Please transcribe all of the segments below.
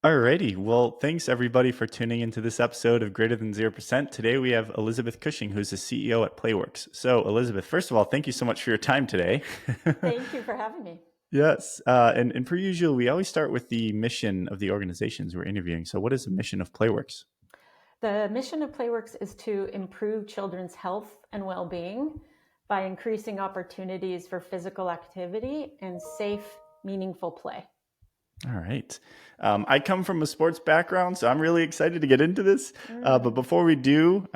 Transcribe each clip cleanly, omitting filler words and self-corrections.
Alrighty. Well, thanks everybody for tuning into this episode of Greater Than 0%. Today we have Elizabeth Cushing, who's the CEO at Playworks. So, Elizabeth, first of all, thank you so much for your time today. Thank you for having me. Yes. And per usual, we always start with the mission of the organizations we're interviewing. So, what is the mission of Playworks? The mission of Playworks is to improve children's health and well-being by increasing opportunities for physical activity and safe, meaningful play. All right. I come from a sports background, so I'm really excited to get into this. But before we do,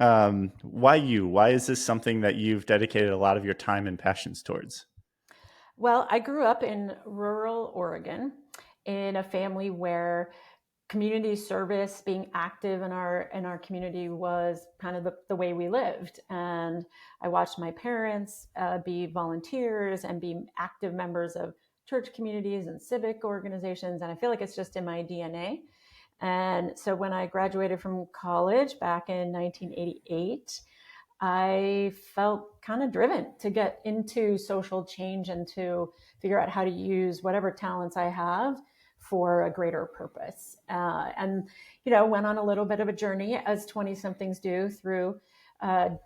why you? Why is this something that you've dedicated a lot of your time and passions towards? Well, I grew up in rural Oregon in a family where community service, being active in our community, was kind of the way we lived. And I watched my parents be volunteers and be active members of church communities and civic organizations. And I feel like it's just in my DNA. And so when I graduated from college back in 1988, I felt kind of driven to get into social change and to figure out how to use whatever talents I have for a greater purpose. Went on a little bit of a journey, as 20 somethings do, through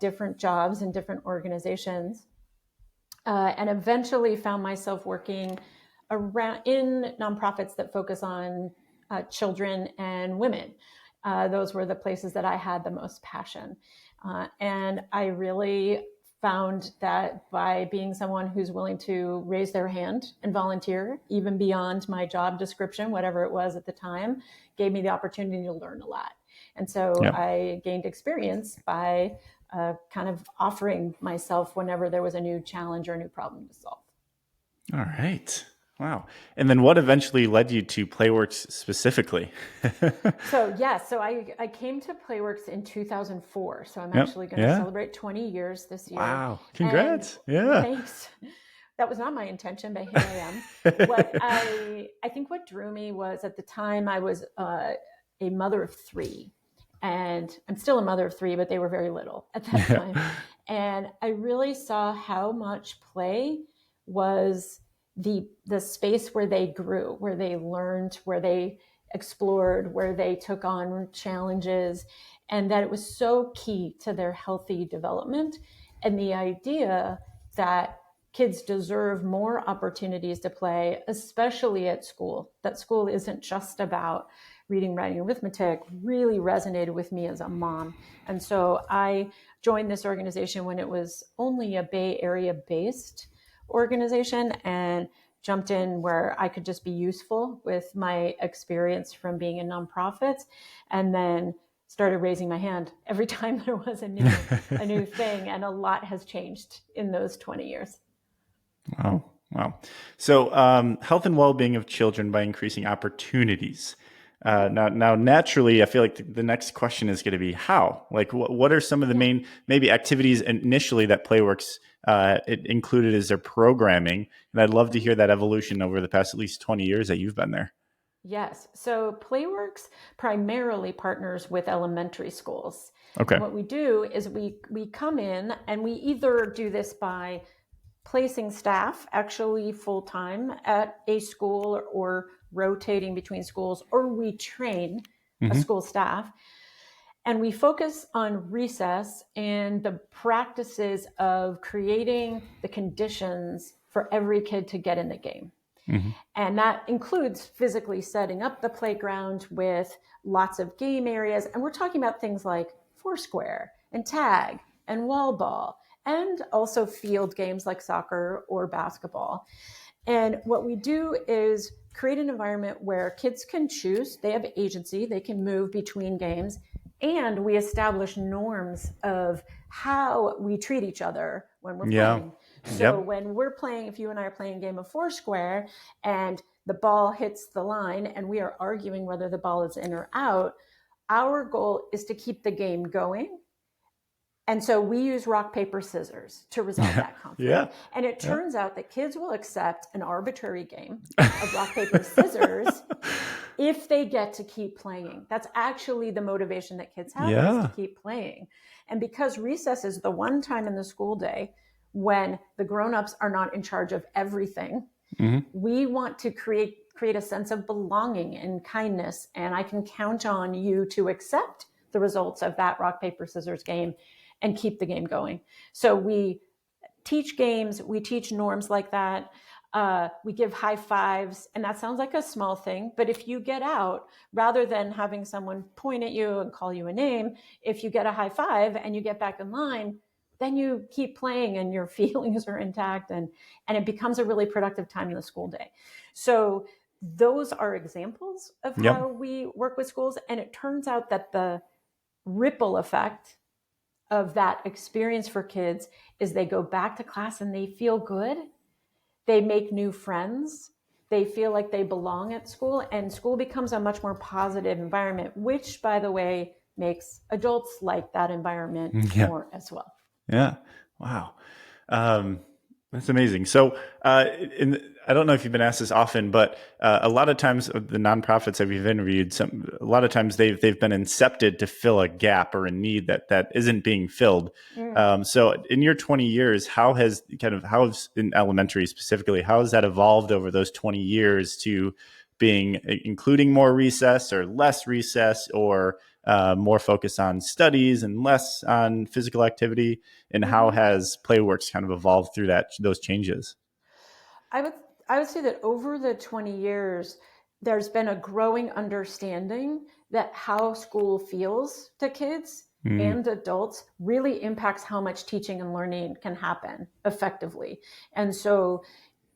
different jobs and different organizations, and eventually found myself working around in nonprofits that focus on children and women. Those were the places that I had the most passion. And I really found that by being someone who's willing to raise their hand and volunteer, even beyond my job description, whatever it was at the time, gave me the opportunity to learn a lot. And so Yeah. I gained experience by kind of offering myself whenever there was a new challenge or a new problem to solve. All right. Wow. And then what eventually led you to Playworks specifically? So I came to Playworks in 2004. So I'm Yep. actually going to Yeah. celebrate 20 years this year. Wow. And Congrats. Yeah. thanks. That was not my intention, but here I am. What I think what drew me was, at the time I was a mother of three, and I'm still a mother of three, but they were very little at that Yeah. time. And I really saw how much play was the space where they grew, where they learned, where they explored, where they took on challenges, and that it was so key to their healthy development. And the idea that kids deserve more opportunities to play, especially at school, that school isn't just about reading, writing, arithmetic, really resonated with me as a mom. And so I joined this organization when it was only a Bay Area based organization, and jumped in where I could just be useful with my experience from being in nonprofits, and then started raising my hand every time there was a new thing. And a lot has changed in those 20 years. Wow. Wow. So, health and well-being of children by increasing opportunities. Now, naturally, I feel like the next question is going to be how. Like, what are some of the Yeah. main maybe activities initially that Playworks it included as their programming? And I'd love to hear that evolution over the past at least 20 years that you've been there. Yes. So Playworks primarily partners with elementary schools. Okay. And what we do is we come in and we either do this by placing staff actually full time at a school, or rotating between schools, or we train a Hmm. school staff. And we focus on recess and the practices of creating the conditions for every kid to get in the game. Hmm. And that includes physically setting up the playground with lots of game areas. And we're talking about things like foursquare and tag and wall ball, and also field games like soccer or basketball. And what we do is create an environment where kids can choose, they have agency, they can move between games, and we establish norms of how we treat each other when we're Yeah. playing. So Yep. when we're playing, if you and I are playing a game of foursquare and the ball hits the line and we are arguing whether the ball is in or out, our goal is to keep the game going. And so we use rock, paper, scissors to resolve Yeah. that conflict. Yeah. And it Yeah. turns out that kids will accept an arbitrary game of rock, paper, scissors if they get to keep playing. That's actually the motivation that kids have, is to Yeah. keep playing. And because recess is the one time in the school day when the grown-ups are not in charge of everything, Hmm. we want to create create a sense of belonging and kindness, and I can count on you to accept the results of that rock, paper, scissors game and keep the game going. So we teach games, we teach norms like that. We give high fives, and that sounds like a small thing, but if you get out, rather than having someone point at you and call you a name, if you get a high five and you get back in line, then you keep playing and your feelings are intact, and it becomes a really productive time in the school day. So those are examples of Yep. how we work with schools, and it turns out that the ripple effect of that experience for kids is they go back to class and they feel good. They make new friends. They feel like they belong at school, and school becomes a much more positive environment, which, by the way, makes adults like that environment Yeah. more as well. Yeah. Wow. Um, that's amazing. So, I don't know if you've been asked this often, but a lot of times the nonprofits that we've interviewed, a lot of times they've been incepted to fill a gap or a need that isn't being filled. So, in your 20 years, how has in elementary specifically, how has that evolved over those 20 years to being including more recess or less recess, or more focus on studies and less on physical activity? And how has Playworks kind of evolved through those changes? I would I would say that over the 20 years, there's been a growing understanding that how school feels to kids Mm, and adults really impacts how much teaching and learning can happen effectively. And so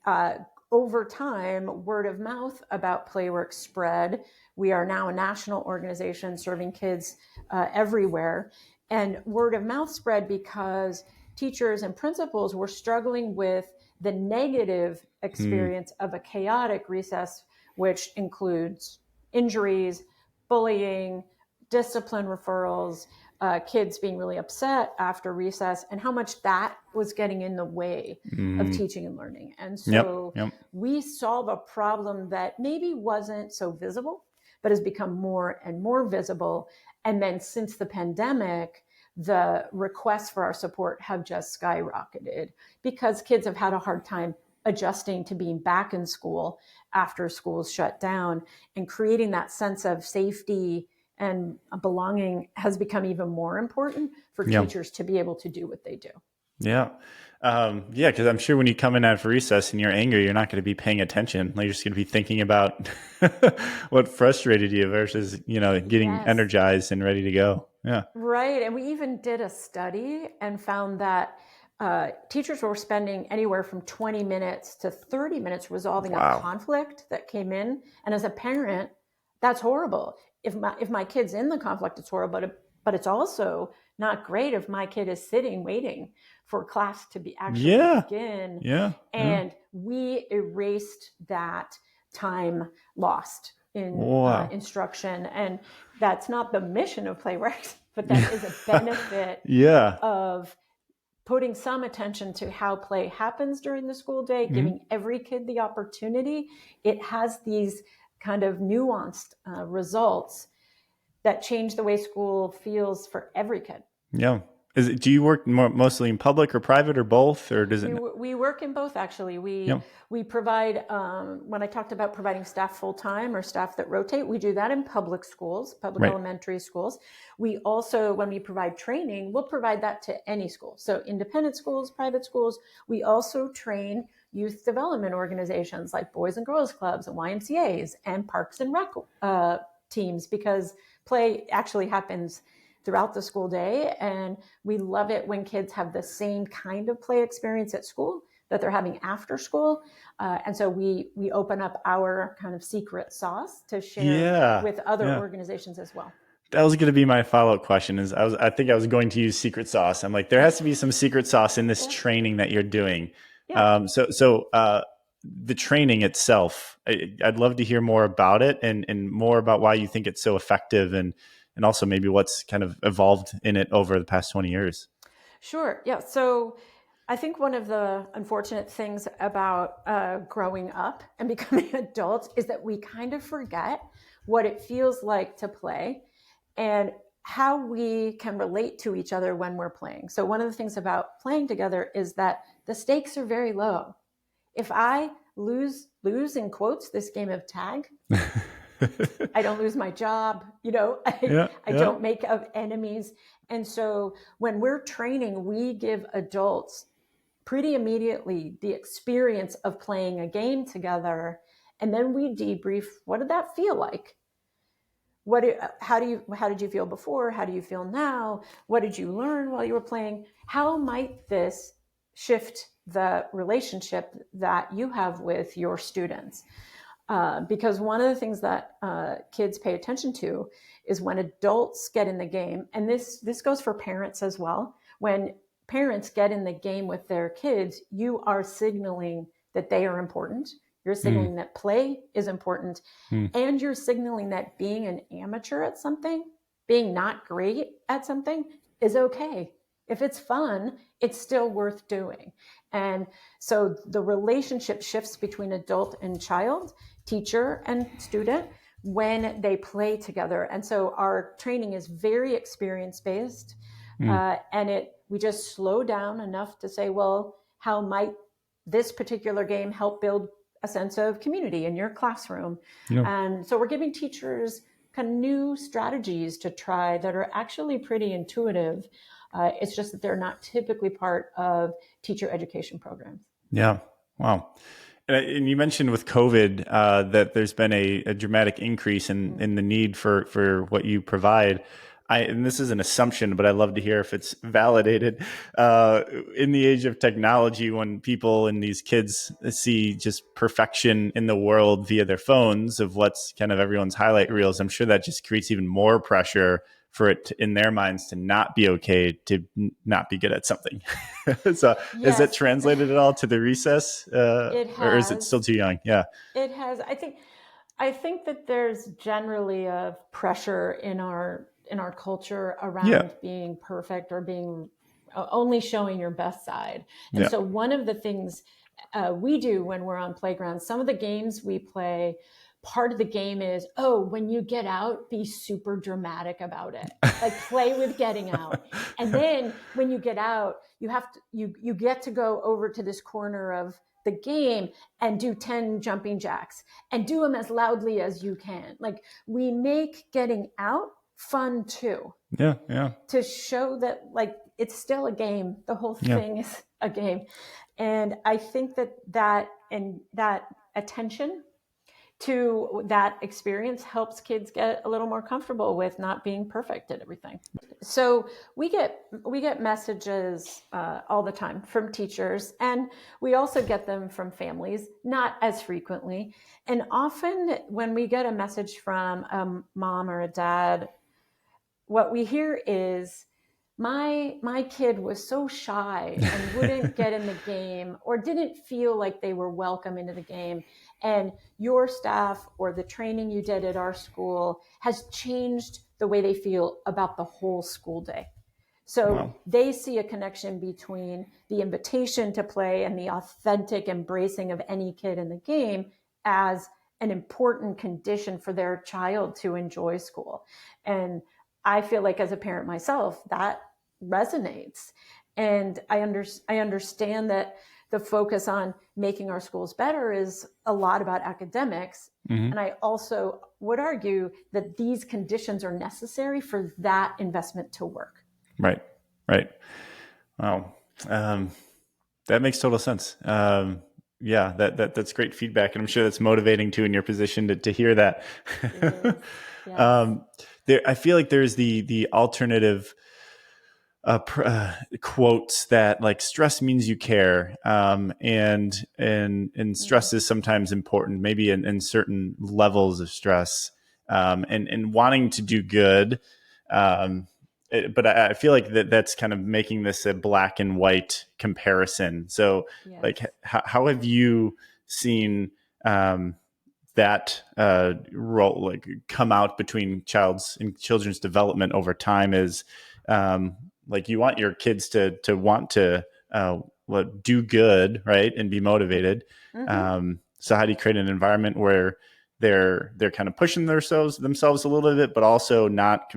uh, over time, word of mouth about Playworks spread. We are now a national organization serving kids everywhere. And word of mouth spread because teachers and principals were struggling with the negative mm, experience of a chaotic recess, which includes injuries, bullying, discipline referrals, kids being really upset after recess, and how much that was getting in the way of mm. teaching and learning. And Yep. so Yep. we solve a problem that maybe wasn't so visible, but has become more and more visible. And then since the pandemic, the requests for our support have just skyrocketed because kids have had a hard time adjusting to being back in school after schools shut down, and creating that sense of safety and belonging has become even more important for Yeah. teachers to be able to do what they do. Yeah. Yeah. Because I'm sure when you come in at recess and you're angry, you're not going to be paying attention. Like, you're just going to be thinking about what frustrated you versus, getting Yes. energized and ready to go. Yeah. Right. And we even did a study and found that teachers were spending anywhere from 20 minutes to 30 minutes resolving a Wow. conflict that came in. And as a parent, that's horrible. If my kid's in the conflict, it's horrible, but it's also not great if my kid is sitting waiting for class to be actually Yeah. begin. Yeah. Yeah. And we erased that time lost in Wow. instruction. And that's not the mission of Playworks, but that is a benefit Yeah. of putting some attention to how play happens during the school day, Mhm. giving every kid the opportunity. It has these kind of nuanced results that change the way school feels for every kid. Yeah. Do you work mostly in public or private or both, or does it? We work in both, actually. Yeah. We provide, when I talked about providing staff full time or staff that rotate, we do that in public schools, public Right. elementary schools. We also, when we provide training, we'll provide that to any school. So independent schools, private schools. We also train youth development organizations like Boys and Girls Clubs and YMCAs and Parks and Rec teams, because play actually happens throughout the school day. And we love it when kids have the same kind of play experience at school that they're having after school. And so we open up our kind of secret sauce to share Yeah. with other Yeah. organizations as well. That was going to be my follow-up question. I think I was going to use secret sauce. I'm like, there has to be some secret sauce in this Yeah. training that you're doing. Yeah. The training itself, I'd love to hear more about it, and more about why you think it's so effective, and also maybe what's kind of evolved in it over the past 20 years. Sure. Yeah. So I think one of the unfortunate things about growing up and becoming adults is that we kind of forget what it feels like to play and how we can relate to each other when we're playing. So one of the things about playing together is that the stakes are very low. If I lose in quotes this game of tag, I don't lose my job, Yeah, I yeah. don't make enemies. And so when we're training, we give adults pretty immediately the experience of playing a game together. And then we debrief, what did that feel like? How did you feel before? How do you feel now? What did you learn while you were playing? How might this shift the relationship that you have with your students? Because one of the things that kids pay attention to is when adults get in the game, and this goes for parents as well. When parents get in the game with their kids, you are signaling that they are important. You're Mm, signaling that play is important, mm, and you're signaling that being an amateur at something, being not great at something, is okay. If it's fun, it's still worth doing. And so the relationship shifts between adult and child, teacher and student, when they play together. And so our training is very experience based, mm. and we just slow down enough to say, well, how might this particular game help build a sense of community in your classroom? Yeah. And so we're giving teachers kind of new strategies to try that are actually pretty intuitive. It's just that they're not typically part of teacher education programs. Yeah. Wow. And you mentioned with COVID that there's been a dramatic increase Mm. in the need for what you provide. And this is an assumption, but I'd love to hear if it's validated. In the age of technology, when people and these kids see just perfection in the world via their phones of what's kind of everyone's highlight reels, I'm sure that just creates even more pressure for it in their minds to not be okay to not be good at something. So is that Yes, translated at all to the recess, it or is it still has. too young? Yeah, It has. I think that there's generally a pressure in our culture yeah, around being perfect or being only showing your best side. And yeah. so one of the things we do when we're on playgrounds, some of the games we play, part of the game is, oh, when you get out, be super dramatic about it. Like play with getting out. And then when you get out, you get to go over to this corner of the game and do 10 jumping jacks and do them as loudly as you can. Like we make getting out fun too, Yeah, yeah, to show that like it's still a game. The whole yeah, thing is a game. And I think that attention to that experience helps kids get a little more comfortable with not being perfect at everything. So we get messages all the time from teachers, and we also get them from families, not as frequently. And often when we get a message from a mom or a dad, what we hear is, my kid was so shy and wouldn't get in the game or didn't feel like they were welcome into the game, and your staff or the training you did at our school has changed the way they feel about the whole school day. So wow, they see a connection between the invitation to play and the authentic embracing of any kid in the game as an important condition for their child to enjoy school. And I feel like as a parent myself, that resonates. And I understand that the focus on making our schools better is a lot about academics. hmm, And I also would argue that these conditions are necessary for that investment to work. right, right. Wow, um, that makes total sense. Yeah, that's great feedback, and I'm sure that's motivating too in your position to hear that. It is. Yes. um, I feel like there's the alternative quotes that like stress means you care, and Mm. stress is sometimes important, maybe in certain levels of stress, and wanting to do good. Um, but I feel like that's kind of making this a black and white comparison. So, like, Yes. how have you seen um, that role like come out between children's development over time? Is like you want your kids to want to do good, right, and be motivated. Mm-hmm. So how do you create an environment where they're kind of pushing themselves a little bit, but also not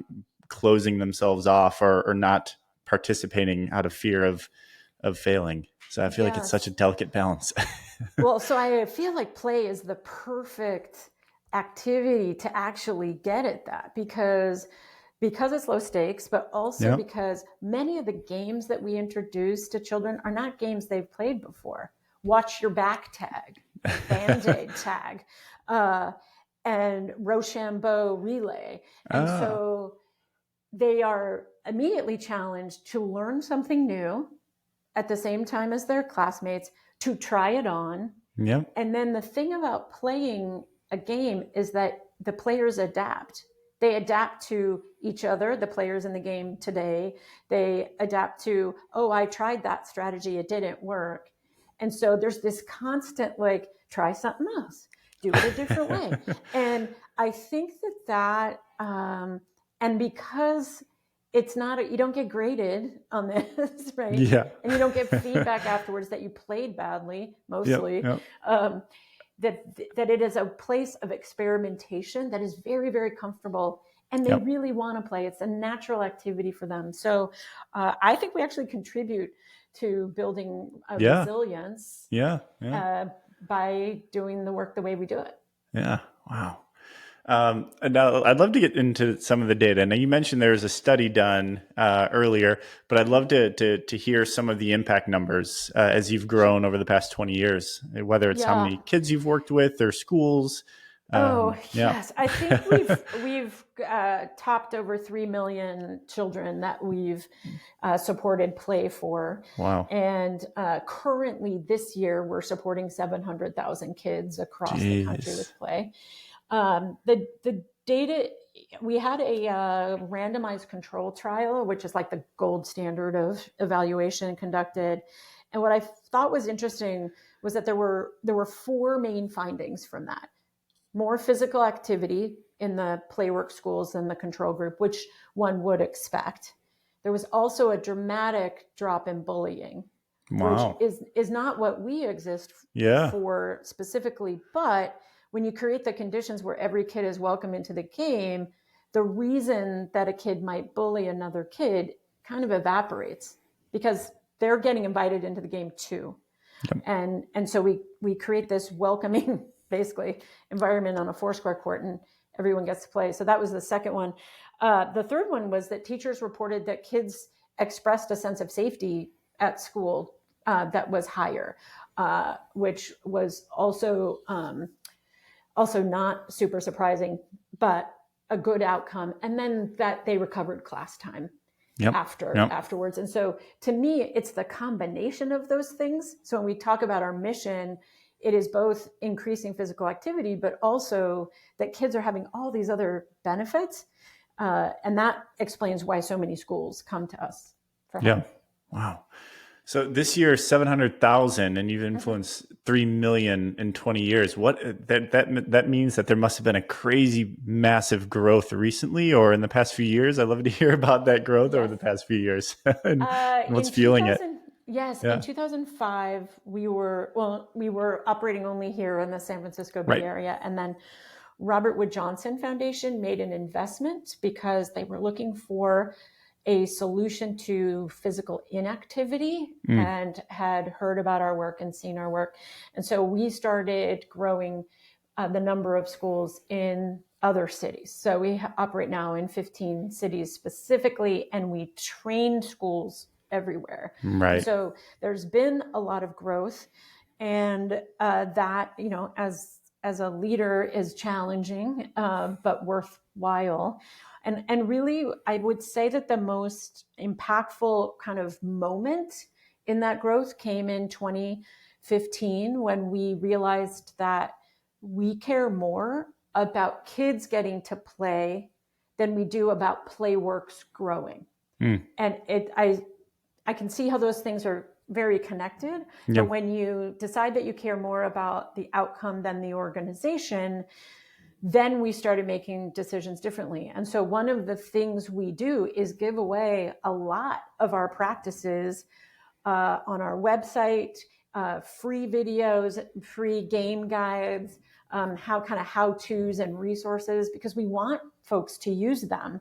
closing themselves off, or not participating out of fear of failing? So I feel like it's such a Yes. delicate balance. Well, so I feel like play is the perfect activity to actually get at that because it's low stakes, but also Yeah. because many of the games that we introduce to children are not games they've played before. Watch your back tag, Band-Aid tag, uh, and Rochambeau relay. And Ah, so they are immediately challenged to learn something new at the same time as their classmates, to try it on. yep. And then the thing about playing a game is that the players adapt. They adapt to each other, the players in the game today. They adapt to, oh, I tried that strategy, it didn't work. And so there's this constant, like, try something else, do it a different way. And I think and because it's not, you don't get graded on this, right? Yeah. And you don't get feedback afterwards that you played badly, Yep. mostly. Yep. Um, that it is a place of experimentation that is very, very comfortable, and they Yep. really want to play. It's a natural activity for them. So I think we actually contribute to building a Yeah. resilience Yeah. Yeah. uh, by doing the work the way we do it. Yeah. Wow. And now I'd love to get into some of the data. Now you mentioned there was a study done earlier, but I'd love to hear some of the impact numbers as you've grown over the past 20 years, whether it's how Yeah. many kids you've worked with or schools. Oh Yeah. yes, I think we've topped over 3 million children that we've supported play for, Wow. and currently this year we're supporting 700,000 kids across the country Jeez. with play. The data, we had a randomized control trial, which is like the gold standard of evaluation conducted, and what I thought was interesting was that there were four main findings from that: more physical activity in the Playworks schools than the control group, which one would expect. There was also a dramatic drop in bullying, which Wow. is not what we exist Yeah. for specifically. But when you create the conditions where every kid is welcome into the game, the reason that a kid might bully another kid kind of evaporates because they're getting invited into the game too. Yep. And so we create this welcoming basically environment on a foursquare court, and everyone gets to play. So that was the second one. The third one was that teachers reported that kids expressed a sense of safety at school that was higher, which was also not super surprising, but a good outcome. And then that they recovered class time Yep. Yep. afterwards. And so to me, it's the combination of those things. So when we talk about our mission, it is both increasing physical activity, but also that kids are having all these other benefits. And that explains why so many schools come to us for help. Yeah. Wow. So this year, 700,000, and you've influenced 3 million in 20 years. What that means that there must have been a crazy, massive growth recently or in the past few years. I'd love to hear about that growth over Yes. the past few years and what's In fueling it. 2000, yes, Yeah. in 2005, we were operating only here in the San Francisco Bay Right. Area, and then Robert Wood Johnson Foundation made an investment because they were looking for a solution to physical inactivity and had heard about our work and seen our work. And so we started growing the number of schools in other cities. So we operate now in 15 cities specifically, and we train schools everywhere. Right. And so there's been a lot of growth, and that, as a leader is challenging, but worthwhile. And really, I would say that the most impactful kind of moment in that growth came in 2015 when we realized that we care more about kids getting to play than we do about Playworks growing. And I can see how those things are very connected. Yeah. But when you decide that you care more about the outcome than the organization, then we started making decisions differently. And so one of the things we do is give away a lot of our practices on our website, free videos, free game guides, how-tos and resources, because we want folks to use them.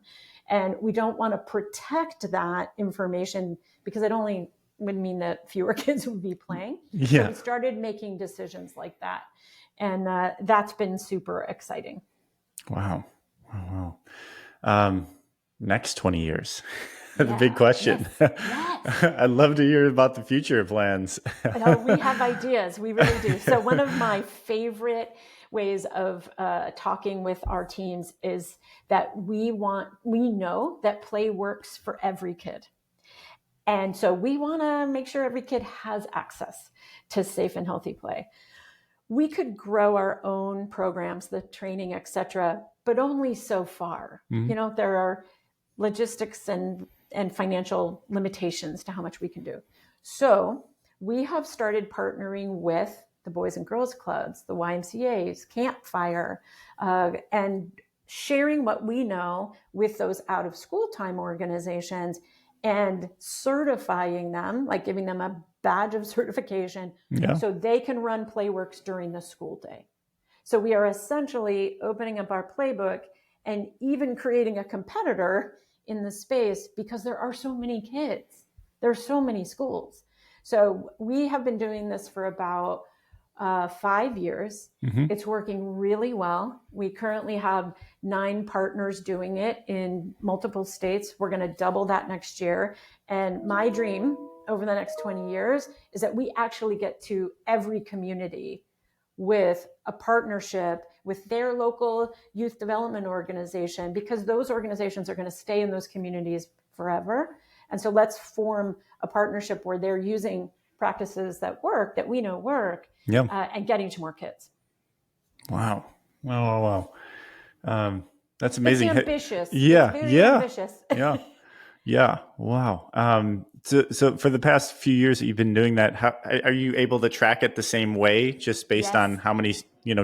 And we don't want to protect that information because it only would mean that fewer kids would be playing. So Yeah. we started making decisions like that. And that's been super exciting. Wow. Wow. Wow. Next 20 years, the big Yeah. question. Yes. Yes. I'd love to hear about the future plans. No, we have ideas. We really do. So one of my favorite ways of talking with our teams is that we know that play works for every kid. And so we want to make sure every kid has access to safe and healthy play. We could grow our own programs, the training, et cetera, but only so far. Mm-hmm. There are logistics and financial limitations to how much we can do. So we have started partnering with the Boys and Girls Clubs, the YMCAs, Campfire, and sharing what we know with those out of school time organizations and certifying them, like giving them a badge of certification, Yeah. so they can run Playworks during the school day. So we are essentially opening up our playbook and even creating a competitor in the space because there are so many kids. There are so many schools. So we have been doing this for about 5 years. Mm-hmm. It's working really well. We currently have 9 partners doing it in multiple states. We're going to double that next year. And my dream over the next 20 years is that we actually get to every community with a partnership with their local youth development organization, because those organizations are going to stay in those communities forever. And so let's form a partnership where they're using practices that work, that we know work, Yeah. and getting to more kids. Wow. Wow. That's It's amazing. ambitious. Yeah. It's very ambitious. Yeah. Yeah. Wow. So for the past few years that you've been doing that, how are you able to track it the same way, just based on Yes. how many,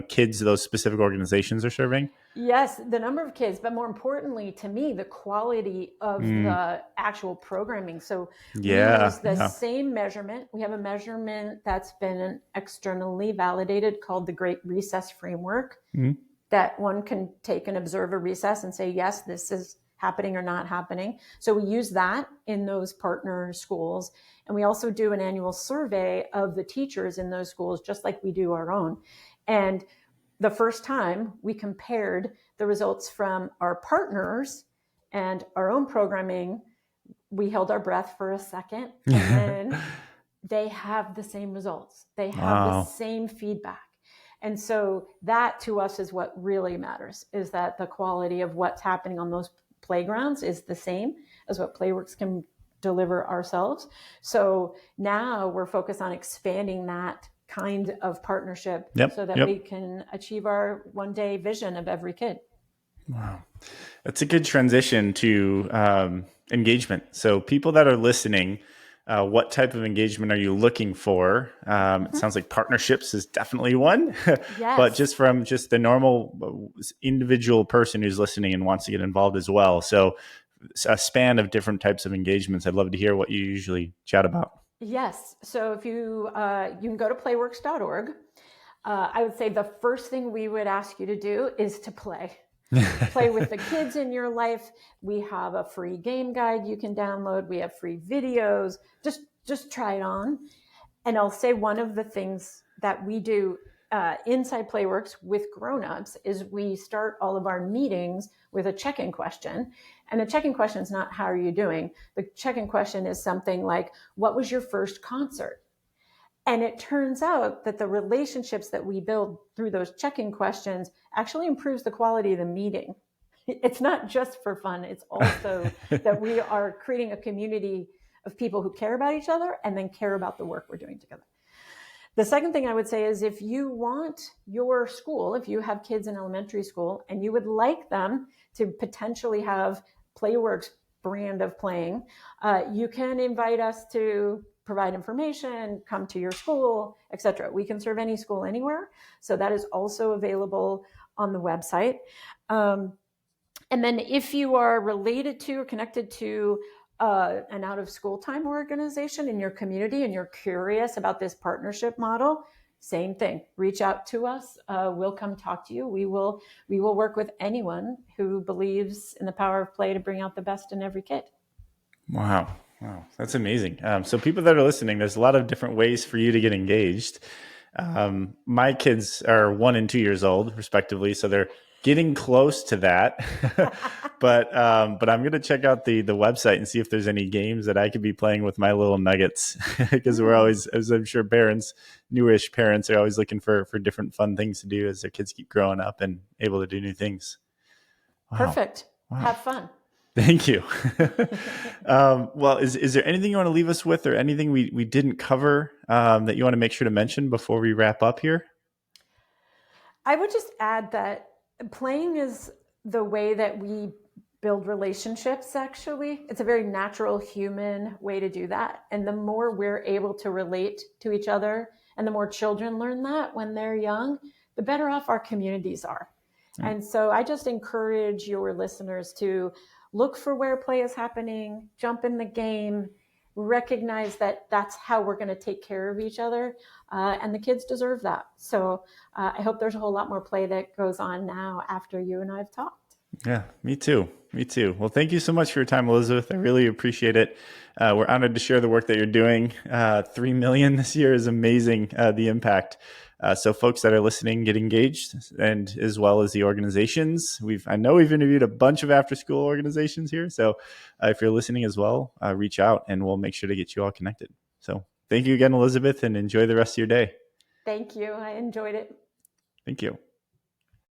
kids those specific organizations are serving? Yes, the number of kids, but more importantly to me, the quality of the actual programming. So we Yeah. use the Yeah. same measurement. We have a measurement that's been externally validated called the Great Recess Framework, Mhm. that one can take and observe a recess and say, yes, this is happening or not happening. So we use that in those partner schools. And we also do an annual survey of the teachers in those schools, just like we do our own. And the first time we compared the results from our partners and our own programming, we held our breath for a second, and then they have the same results. They have the Wow. same feedback. And so that to us is what really matters, is that the quality of what's happening on those playgrounds is the same as what Playworks can deliver ourselves. So now we're focused on expanding that kind of partnership so that we can achieve our one-day vision of every kid. Wow. That's a good transition to engagement. So people that are listening, what type of engagement are you looking for? It sounds like partnerships is definitely one, Yes. but just from just the normal individual person who's listening and wants to get involved as well. So a span of different types of engagements. I'd love to hear what you usually chat about. Yes. So if you can go to playworks.org. I would say the first thing we would ask you to do is to play. Play with the kids in your life. We have a free game guide you can download. We have free videos. Just try it on. And I'll say one of the things that we do inside Playworks with grownups is we start all of our meetings with a check-in question. And the check-in question is not, how are you doing? The check-in question is something like, what was your first concert? And it turns out that the relationships that we build through those check-in questions actually improves the quality of the meeting. It's not just for fun. It's also that we are creating a community of people who care about each other and then care about the work we're doing together. The second thing I would say is, if you want your school, if you have kids in elementary school and you would like them to potentially have Playworks brand of playing, you can invite us to provide information, come to your school, etc. We can serve any school anywhere. So that is also available on the website. And then if you are related to or connected to an out of school time organization in your community and you're curious about this partnership model, same thing. Reach out to us. We'll come talk to you. We will work with anyone who believes in the power of play to bring out the best in every kid. Wow. Wow, that's amazing. So people that are listening, there's a lot of different ways for you to get engaged. My kids are 1 and 2 years old, respectively, so they're getting close to that. But I'm gonna check out the website and see if there's any games that I could be playing with my little nuggets, because we're Mm, always, as I'm sure parents, newish parents are always looking for different fun things to do as their kids keep growing up and able to do new things. Wow, perfect. wow. Have fun. Thank you. Well, is there anything you want to leave us with, or anything we didn't cover that you want to make sure to mention before we wrap up here? I would just add that playing is the way that we build relationships, actually. It's a very natural human way to do that. And the more we're able to relate to each other, and the more children learn that when they're young, the better off our communities are. Yeah. And so I just encourage your listeners to look for where play is happening, jump in the game, recognize that that's how we're going to take care of each other. And the kids deserve that. So I hope there's a whole lot more play that goes on now after you and I have talked. Yeah, me too. Me too. Well, thank you so much for your time, Elizabeth. I really appreciate it. We're honored to share the work that you're doing. 3 million this year is amazing, the impact. So folks that are listening, get engaged, and as well as the organizations. I know we've interviewed a bunch of after school organizations here. So if you're listening as well, reach out and we'll make sure to get you all connected. So thank you again, Elizabeth, and enjoy the rest of your day. Thank you. I enjoyed it. Thank you.